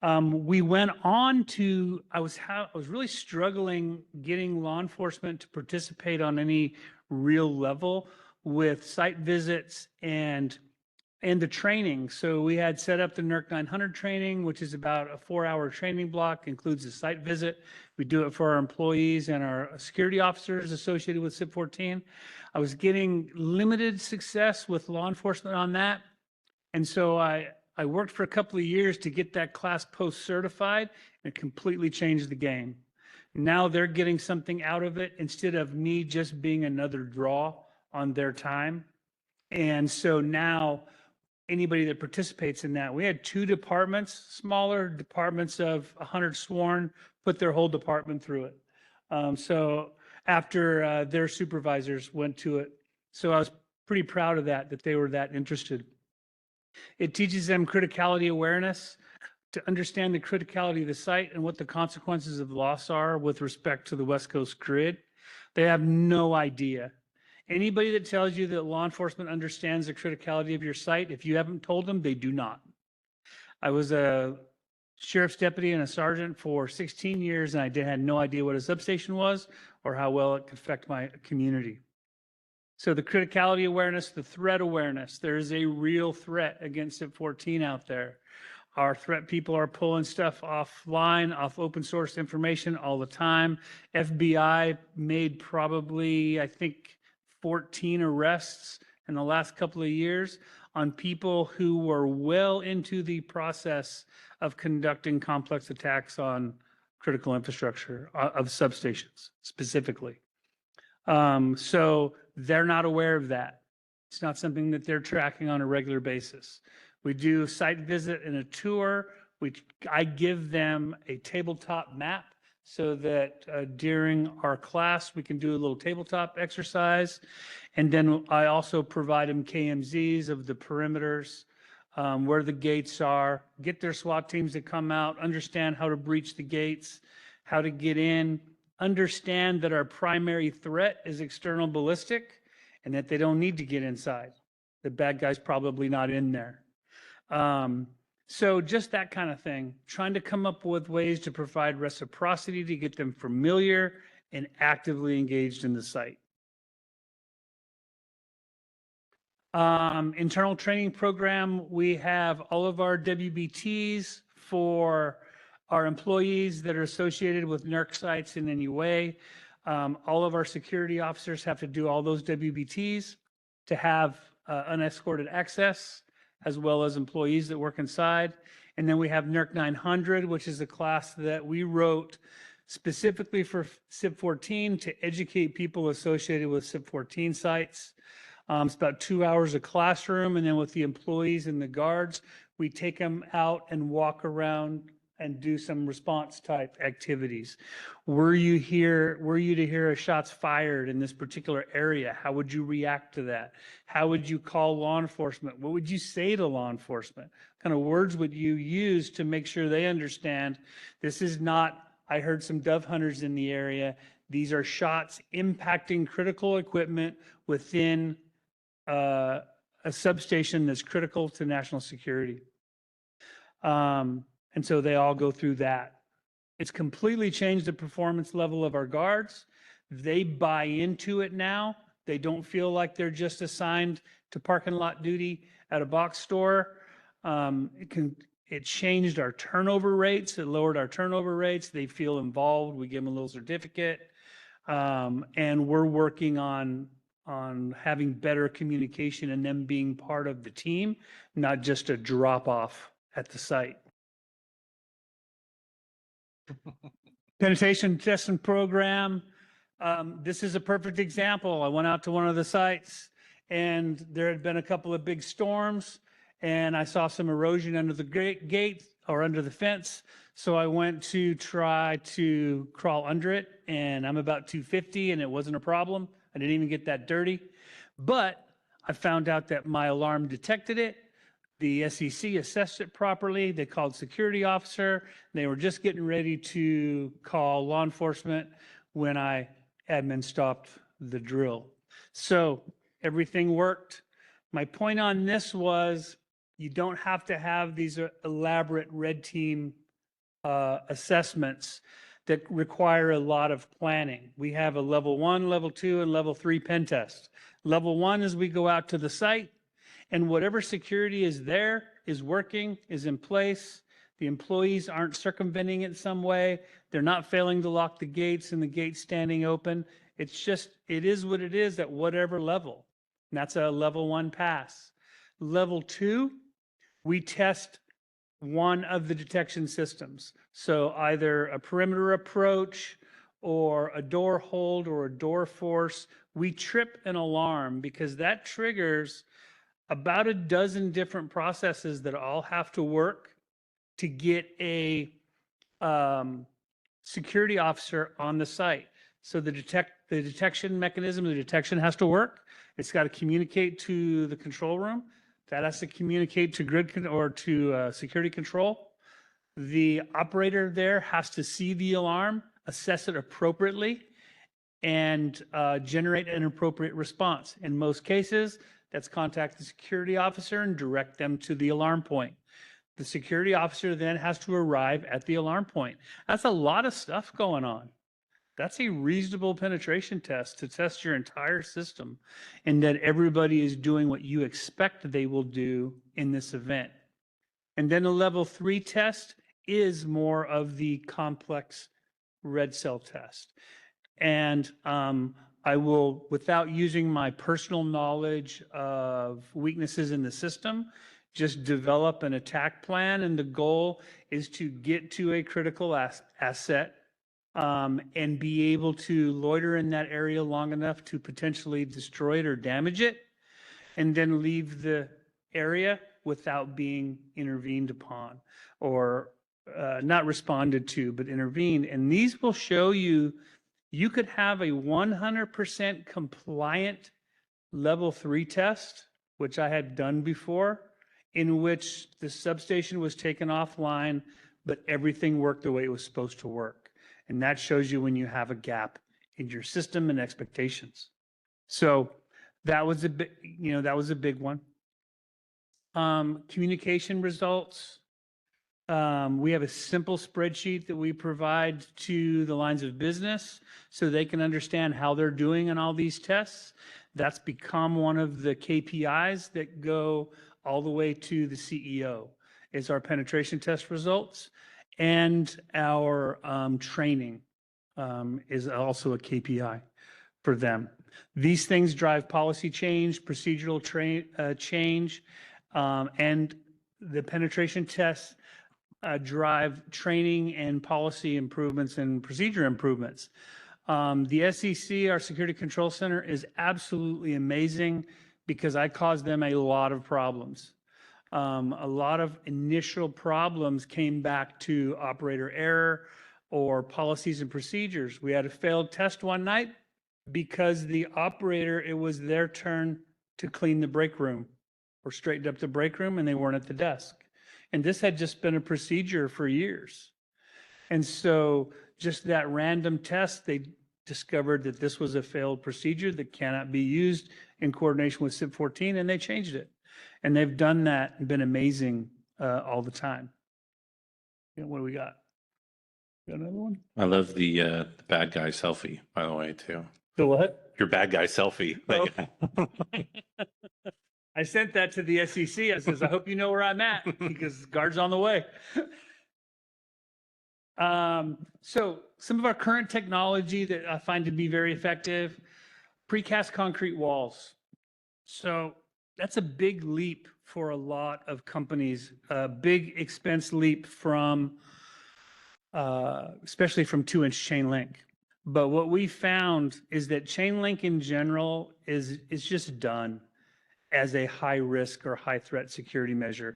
We went on to, I was really struggling getting law enforcement to participate on any real level with site visits and the training. So we had set up the NERC 900 training, which is about a 4-hour training block, includes a site visit. We do it for our employees and our security officers associated with CIP 14. I was getting limited success with law enforcement on that. And so I I worked for a couple of years to get that class post certified, and it completely changed the game. Now they're getting something out of it instead of me just being another draw on their time. And so now anybody that participates in that, we had 2 departments, smaller departments of 100 sworn, put their whole department through it. So after their supervisors went to it. So I was pretty proud of that they were that interested. It teaches them criticality awareness to understand the criticality of the site and what the consequences of loss are with respect to the West Coast grid. They have no idea. Anybody that tells you that law enforcement understands the criticality of your site, if you haven't told them, they do not. I was a sheriff's deputy and a sergeant for 16 years, and I had no idea what a substation was or how well it could affect my community. So the criticality awareness, the threat awareness, there is a real threat against SIP 14 out there. Our threat people are pulling stuff offline, off open source information all the time. FBI made probably, I think, 14 arrests in the last couple of years on people who were well into the process of conducting complex attacks on critical infrastructure of substations specifically. So they're not aware of that. It's not something that they're tracking on a regular basis. We do a site visit and a tour. I give them a tabletop map so that during our class, we can do a little tabletop exercise. And then I also provide them KMZs of the perimeters, where the gates are, get their SWAT teams to come out, understand how to breach the gates, how to get in, understand that our primary threat is external ballistic and that they don't need to get inside. The bad guy's probably not in there. So just that kind of thing, trying to come up with ways to provide reciprocity to get them familiar and actively engaged in the site. Internal training program, we have all of our WBTs for our employees that are associated with NERC sites in any way. All of our security officers have to do all those WBTs to have unescorted access, as well as employees that work inside. And then we have NERC 900, which is a class that we wrote specifically for SIP 14 to educate people associated with SIP 14 sites. It's about 2 hours of classroom, and then with the employees and the guards, we take them out and walk around and do some response type activities. Were you to hear a shots fired in this particular area? How would you react to that? How would you call law enforcement? What would you say to law enforcement? What kind of words would you use to make sure they understand this is not, I heard some dove hunters in the area. These are shots impacting critical equipment within a substation that's critical to national security. And so they all go through that. It's completely changed the performance level of our guards. They buy into it now. They don't feel like they're just assigned to parking lot duty at a box store. It changed our turnover rates. It lowered our turnover rates. They feel involved. We give them a little certificate. And we're working on having better communication and them being part of the team, not just a drop off at the site. Penetration testing program. This is a perfect example. I went out to one of the sites and there had been a couple of big storms and I saw some erosion under the gate or under the fence. So I went to try to crawl under it, and I'm about 250 and it wasn't a problem. I didn't even get that dirty, but I found out that my alarm detected it. The SEC assessed it properly. They called security officer. They were just getting ready to call law enforcement when admin stopped the drill. So everything worked. My point on this was you don't have to have these elaborate red team assessments that require a lot of planning. We have a level 1, level 2, and level 3 pen test. Level 1 is we go out to the site, and whatever security is there is working, is in place. The employees aren't circumventing it some way. They're not failing to lock the gates and the gates standing open. It's just, it is what it is at whatever level. And that's a level 1 pass. Level 2, we test one of the detection systems. So either a perimeter approach or a door hold or a door force. We trip an alarm because that triggers about a dozen different processes that all have to work to get a security officer on the site. So the detection mechanism, the detection has to work. It's got to communicate to the control room. That has to communicate to or to security control. The operator there has to see the alarm, assess it appropriately, and generate an appropriate response. In most cases, that's contact the security officer and direct them to the alarm point. The security officer then has to arrive at the alarm point. That's a lot of stuff going on. That's a reasonable penetration test to test your entire system and that everybody is doing what you expect they will do in this event. And then a level 3 test is more of the complex red cell test. And I will, without using my personal knowledge of weaknesses in the system, just develop an attack plan. And the goal is to get to a critical asset and be able to loiter in that area long enough to potentially destroy it or damage it, and then leave the area without being intervened upon or not responded to, but intervened. And these will show you, you could have a 100% compliant level 3 test, which I had done before, in which the substation was taken offline, but everything worked the way it was supposed to work. And that shows you when you have a gap in your system and expectations. So that was a big, that was a big one. Communication results. We have a simple spreadsheet that we provide to the lines of business so they can understand how they're doing in all these tests. That's become one of the KPIs that go all the way to the CEO, is our penetration test results. And our training is also a KPI for them. These things drive policy change, procedural change, and the penetration tests drive training and policy improvements and procedure improvements. The SEC, our Security Control Center, is absolutely amazing because I caused them a lot of problems. A lot of initial problems came back to operator error or policies and procedures. We had a failed test one night because the operator, it was their turn to clean the break room or straighten up the break room and they weren't at the desk. And this had just been a procedure for years. And so just that random test, they discovered that this was a failed procedure that cannot be used in coordination with SIP 14, and they changed it. And they've done that and been amazing all the time. What do we got? Got another one? I love the bad guy selfie, by the way, too. The what? Your bad guy selfie. Oh. I sent that to the SEC. I says, I hope you know where I'm at because guard's on the way. So some of our current technology that I find to be very effective, precast concrete walls. So that's a big leap for a lot of companies, a big expense leap from, especially from 2-inch chain link. But what we found is that chain link in general is just done as a high risk or high threat security measure.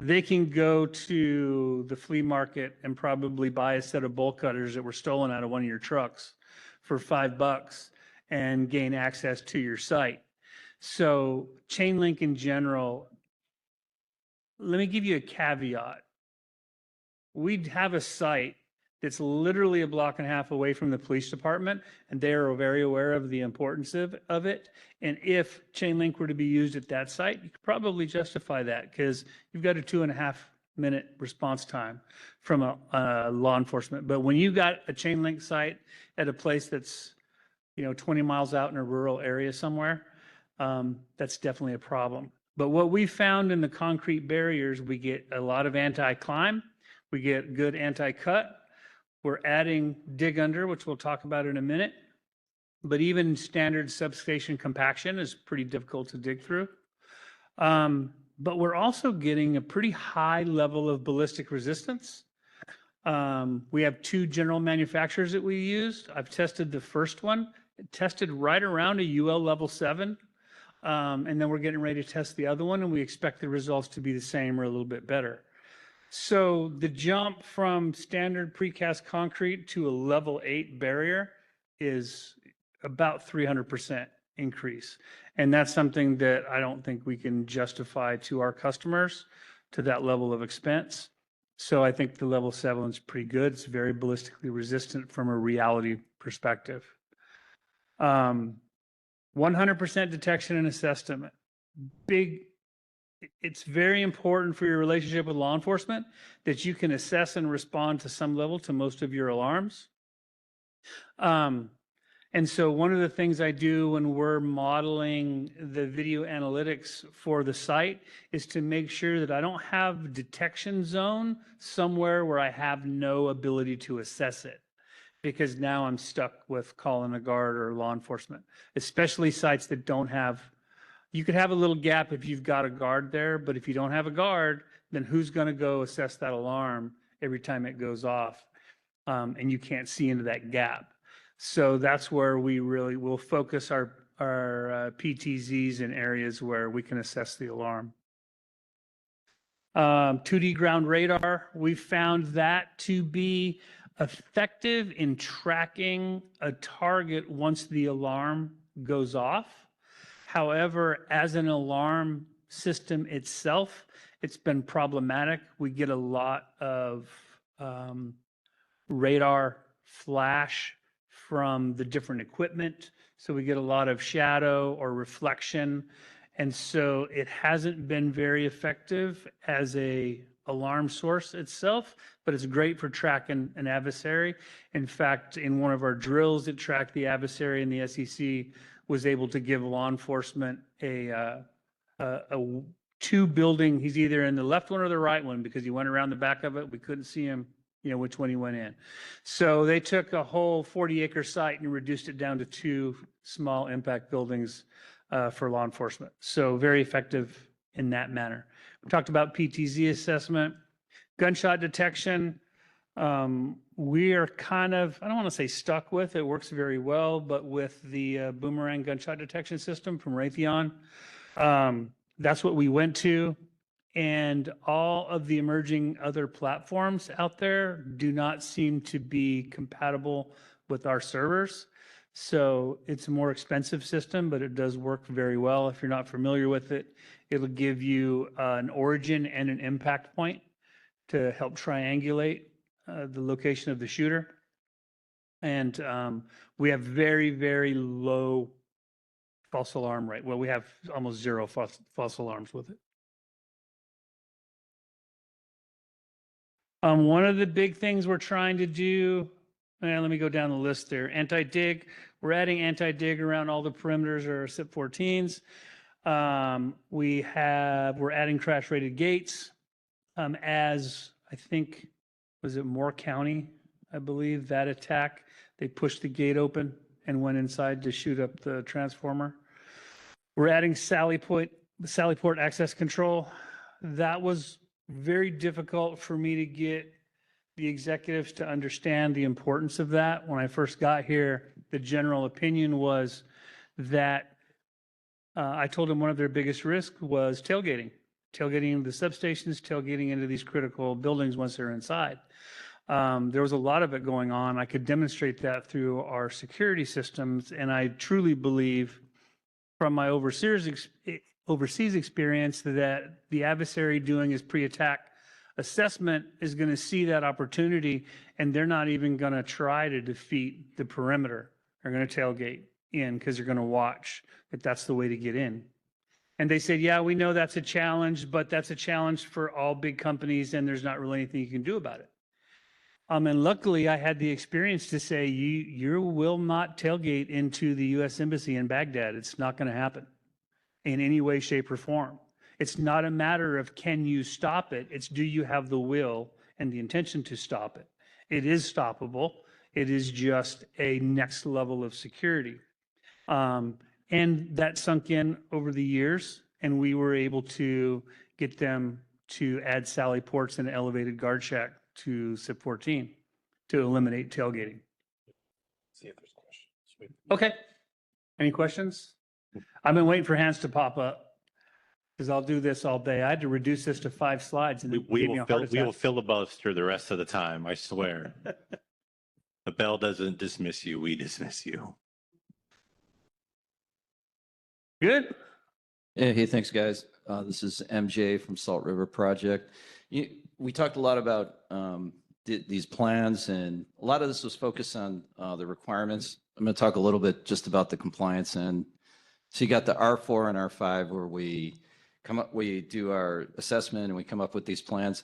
They can go to the flea market and probably buy a set of bolt cutters that were stolen out of one of your trucks for $5 and gain access to your site. So chain link in general, let me give you a caveat. We'd have a site that's literally a block and a half away from the police department, and they are very aware of the importance of it. And if chain link were to be used at that site, you could probably justify that because you've got a 2.5-minute response time from a law enforcement. But when you got a chain link site at a place that's 20 miles out in a rural area somewhere, that's definitely a problem. But what we found in the concrete barriers, we get a lot of anti-climb, we get good anti-cut. We're adding dig under, which we'll talk about in a minute. But even standard substation compaction is pretty difficult to dig through. but we're also getting a pretty high level of ballistic resistance. We have 2 general manufacturers that we used. I've tested the first one. It tested right around a UL level 7. And then we're getting ready to test the other one, and we expect the results to be the same or a little bit better. So the jump from standard precast concrete to a level 8 barrier is about 300% increase. And that's something that I don't think we can justify to our customers to that level of expense. So I think the level 7 is pretty good. It's very ballistically resistant from a reality perspective. 100% detection and assessment. It's very important for your relationship with law enforcement that you can assess and respond to some level to most of your alarms. And so one of the things I do when we're modeling the video analytics for the site is to make sure that I don't have detection zone somewhere where I have no ability to assess it, because now I'm stuck with calling a guard or law enforcement, especially sites that don't have, you could have a little gap if you've got a guard there, but if you don't have a guard, then who's going to go assess that alarm every time it goes off? And you can't see into that gap. So that's where we really will focus our PTZs in areas where we can assess the alarm. 2D ground radar, we found that to be effective in tracking a target once the alarm goes off. However, as an alarm system itself, it's been problematic. We get a lot of radar flash from the different equipment. So we get a lot of shadow or reflection. And so it hasn't been very effective as a alarm source itself, but it's great for tracking an adversary. In fact, in one of our drills, it tracked the adversary, and the SEC was able to give law enforcement a 2 building. He's either in the left one or the right one because he went around the back of it. We couldn't see him, which one he went in. So they took a whole 40-acre site and reduced it down to 2 small impact buildings for law enforcement. So very effective in that manner. We talked about PTZ assessment, gunshot detection. We are kind of, I don't want to say stuck with, it works very well, but with the boomerang gunshot detection system from Raytheon, that's what we went to. And all of the emerging other platforms out there do not seem to be compatible with our servers. So it's a more expensive system, but it does work very well. If you're not familiar with it, it'll give you an origin and an impact point to help triangulate the location of the shooter. And we have very, very low false alarm rate. Well, we have almost 0 false alarms with it. One of the big things we're trying to do, let me go down the list there. Anti-dig, we're adding anti-dig around all the perimeters or SIP 14s. We're adding crash rated gates as I think, was it Moore County? I believe that attack, they pushed the gate open and went inside to shoot up the transformer. We're adding Sallyport access control. That was very difficult for me to get the executives to understand the importance of that. When I first got here, the general opinion was that I told them one of their biggest risks was tailgating into the substations, tailgating into these critical buildings once they're inside. There was a lot of it going on. I could demonstrate that through our security systems, and I truly believe from my overseas experience that the adversary doing his pre-attack assessment is going to see that opportunity, and they're not even going to try to defeat the perimeter. They're going to tailgate in because they're going to watch that that's the way to get in. And they said, yeah, we know that's a challenge, but that's a challenge for all big companies, and there's not really anything you can do about it. And luckily, I had the experience to say, you will not tailgate into the U.S. Embassy in Baghdad. It's not going to happen in any way, shape, or form. It's not a matter of can you stop it. It's do you have the will and the intention to stop it. It is stoppable. It is just a next level of security. And that sunk in over the years, and we were able to get them to add sally ports and an elevated guard shack to SIP 14 to eliminate tailgating. See if there's questions. Okay. Any questions? I've been waiting for hands to pop up because I'll do this all day. I had to reduce this to 5 slides and it We gave me a heart will attack. filibuster the rest of the time, I swear. The bell doesn't dismiss you, we dismiss you. Good. Hey, thanks, guys. This is MJ from Salt River Project. We talked a lot about these plans, and a lot of this was focused on the requirements. I'm going to talk a little bit just about the compliance end. So you got the R4 and R5 where we do our assessment and we come up with these plans.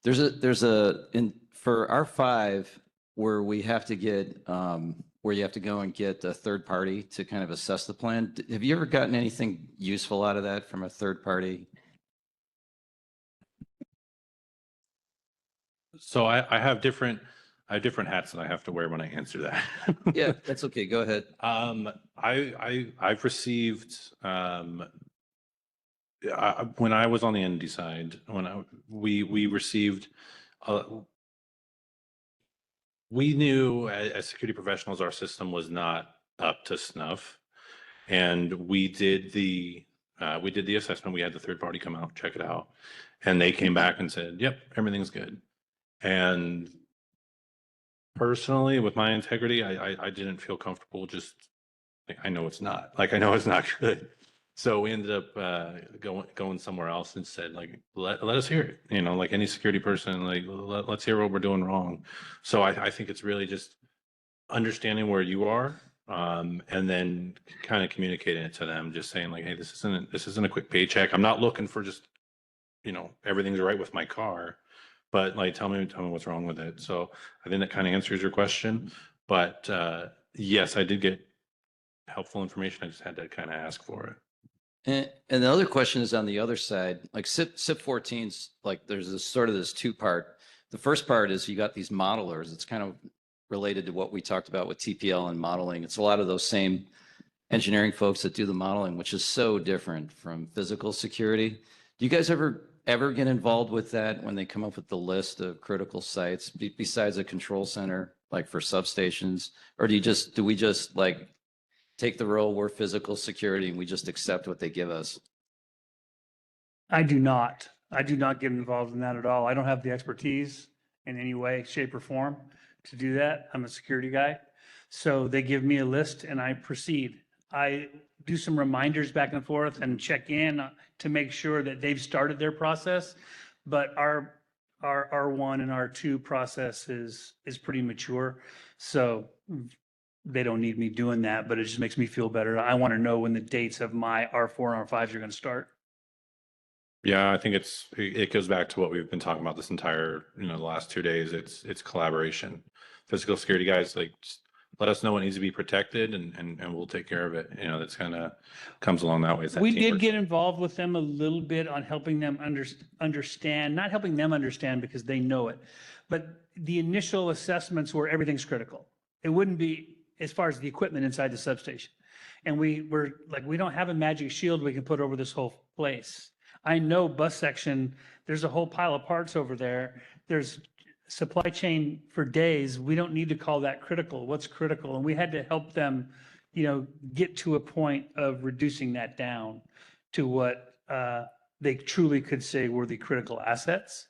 For R5 where we have to get where you have to go and get a third party to kind of assess the plan. Have you ever gotten anything useful out of that from a third party? So I have different hats that I have to wear when I answer that. Yeah, that's okay. Go ahead. I've received when I was on the ND side, we received we knew as security professionals our system was not up to snuff, and we did the assessment. We had the third party come out, check it out, and they came back and said, "Yep, everything's good." And personally, with my integrity, I didn't feel comfortable just, I know it's not good. So we ended up going somewhere else and said, like, let us hear it, like any security person, like, let's hear what we're doing wrong. So I think it's really just understanding where you are, and then kind of communicating it to them, just saying like, hey, this isn't a quick paycheck. I'm not looking for just, everything's right with my car, but like, tell me what's wrong with it. So I think that kind of answers your question. But yes, I did get helpful information. I just had to kind of ask for it. And the other question is on the other side, like SIP 14's like there's this sort of this 2-part. The first part is you got these modelers. It's kind of related to what we talked about with TPL and modeling. It's a lot of those same engineering folks that do the modeling, which is so different from physical security. Do you guys ever get involved with that when they come up with the list of critical sites besides a control center, like for substations? Or do we just like take the role, we're physical security, and we just accept what they give us? I do not get involved in that at all. I don't have the expertise in any way, shape, or form to do that. I'm a security guy. So they give me a list and I proceed. I do some reminders back and forth and check in to make sure that they've started their process. But our R1 and R2 process is pretty mature. So they don't need me doing that, but it just makes me feel better. I want to know when the dates of my R4 and R5s are going to start. Yeah, I think it goes back to what we've been talking about this entire, the last 2 days. It's collaboration. Physical security guys, like, just let us know what needs to be protected and we'll take care of it. That's kind of comes along that way. We did get involved with them a little bit on helping them understand, not helping them understand because they know it, but the initial assessments where everything's critical. It wouldn't be as far as the equipment inside the substation. And we were like, we don't have a magic shield we can put over this whole place. I know bus section, there's a whole pile of parts over there. There's supply chain for days. We don't need to call that critical. What's critical? And we had to help them, get to a point of reducing that down to what they truly could say were the critical assets.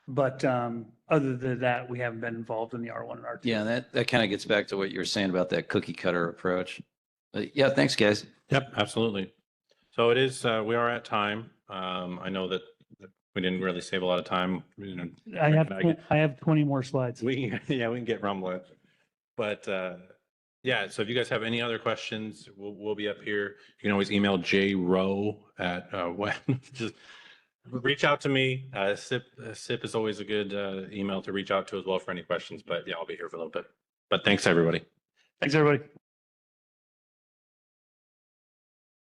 But other than that, we haven't been involved in the R1 and R2. Yeah, that kind of gets back to what you were saying about that cookie cutter approach. But yeah, thanks, guys. Yep, absolutely. So it is, we are at time. I know that we didn't really save a lot of time. I have 20 more slides. We can get rumbling. But yeah, so if you guys have any other questions, we'll be up here. You can always email jrow at just reach out to me. SIP is always a good email to reach out to as well for any questions. But yeah, I'll be here for a little bit. But thanks, everybody. Thanks, everybody.